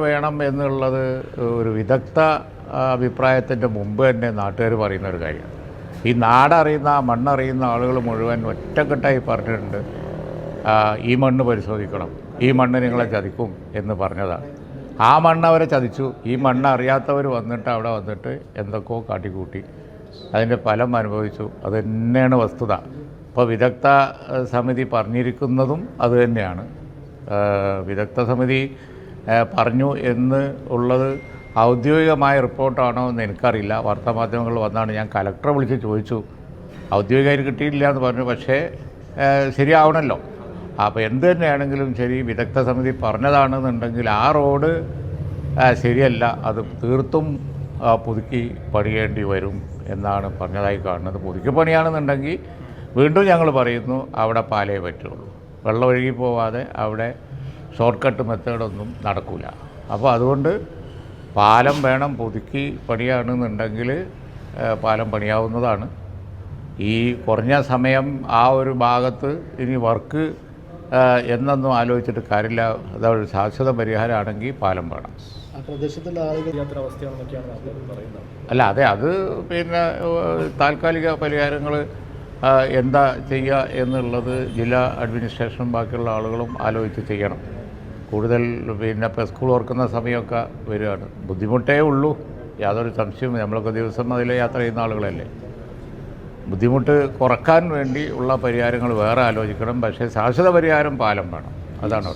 വേണം എന്നുള്ളത് ഒരു വിദഗ്ധ അഭിപ്രായത്തിൻ്റെ മുമ്പ് തന്നെ നാട്ടുകാർ പറയുന്ന ഒരു കാര്യമാണ്. ഈ നാടറിയുന്ന മണ്ണറിയുന്ന ആളുകൾ മുഴുവൻ ഒറ്റക്കെട്ടായി പറഞ്ഞിട്ടുണ്ട്, ഈ മണ്ണ് പരിശോധിക്കണം, ഈ മണ്ണ് നിങ്ങളെ ചതിക്കും എന്ന് പറഞ്ഞതാണ്. ആ മണ്ണ് അവരെ ചതിച്ചു. ഈ മണ്ണ് അറിയാത്തവർ വന്നിട്ട് അവിടെ വന്നിട്ട് എന്തൊക്കെയോ കാട്ടിക്കൂട്ടി അതിൻ്റെ ഫലം അനുഭവിച്ചു. അത് തന്നെയാണ് വസ്തുത. ഇപ്പോൾ വിദഗ്ധ സമിതി പറഞ്ഞിരിക്കുന്നതും അതുതന്നെയാണ്. വിദഗ്ധ സമിതി പറഞ്ഞു എന്ന് ഉള്ളത് ഔദ്യോഗികമായ റിപ്പോർട്ടാണോ എന്ന് എനിക്കറിയില്ല. വാർത്താമാധ്യമങ്ങളിൽ വന്നാണ്. ഞാൻ കലക്ടറെ വിളിച്ച് ചോദിച്ചു, ഔദ്യോഗികമായി കിട്ടിയില്ല എന്ന് പറഞ്ഞു. പക്ഷേ ശരിയാവണമല്ലോ. അപ്പോൾ എന്ത് തന്നെയാണെങ്കിലും ശരി, വിദഗ്ധ സമിതി പറഞ്ഞതാണെന്നുണ്ടെങ്കിൽ ആ റോഡ് ശരിയല്ല, അത് തീർത്തും പുതുക്കി പണിയേണ്ടി വരും എന്നാണ് പറഞ്ഞതായി കാണുന്നത്. പുതുക്കി പണിയാണെന്നുണ്ടെങ്കിൽ വീണ്ടും ഞങ്ങൾ പറയുന്നു, അവിടെ പാലേ പറ്റുള്ളൂ. വെള്ളം ഒഴുകി പോവാതെ അവിടെ ഷോർട്ട് കട്ട് മെത്തേഡൊന്നും നടക്കില്ല. അപ്പോൾ അതുകൊണ്ട് പാലം വേണം. പുതുക്കി പണിയാണെന്നുണ്ടെങ്കിൽ പാലം പണിയാവുന്നതാണ്. ഈ കുറഞ്ഞ സമയം ആ ഒരു ഭാഗത്ത് ഇനി വർക്ക് എന്നൊന്നും ആലോചിച്ചിട്ട് കാര്യമില്ല. അതൊരു ശാശ്വത പരിഹാരമാണെങ്കിൽ പാലം വേണം. അല്ല, അതെ, അത് പിന്നെ താൽക്കാലിക പരിഹാരങ്ങൾ എന്താ ചെയ്യുക എന്നുള്ളത് ജില്ലാ അഡ്മിനിസ്ട്രേഷനും ബാക്കിയുള്ള ആളുകളും ആലോചിച്ച് ചെയ്യണം. കൂടുതൽ പിന്നെ ഇപ്പോൾ സ്കൂൾ ഓർക്കുന്ന സമയമൊക്കെ വരികയാണ്. ബുദ്ധിമുട്ടേ ഉള്ളൂ, യാതൊരു സംശയവും. നമ്മളൊക്കെ ദിവസം അതിൽ യാത്ര ചെയ്യുന്ന ആളുകളല്ലേ. ബുദ്ധിമുട്ട് കുറക്കാൻ വേണ്ടി ഉള്ള പരിഹാരങ്ങൾ വേറെ ആലോചിക്കണം. പക്ഷേ ശാശ്വത പരിഹാരം പാലം വേണം. അതാണ്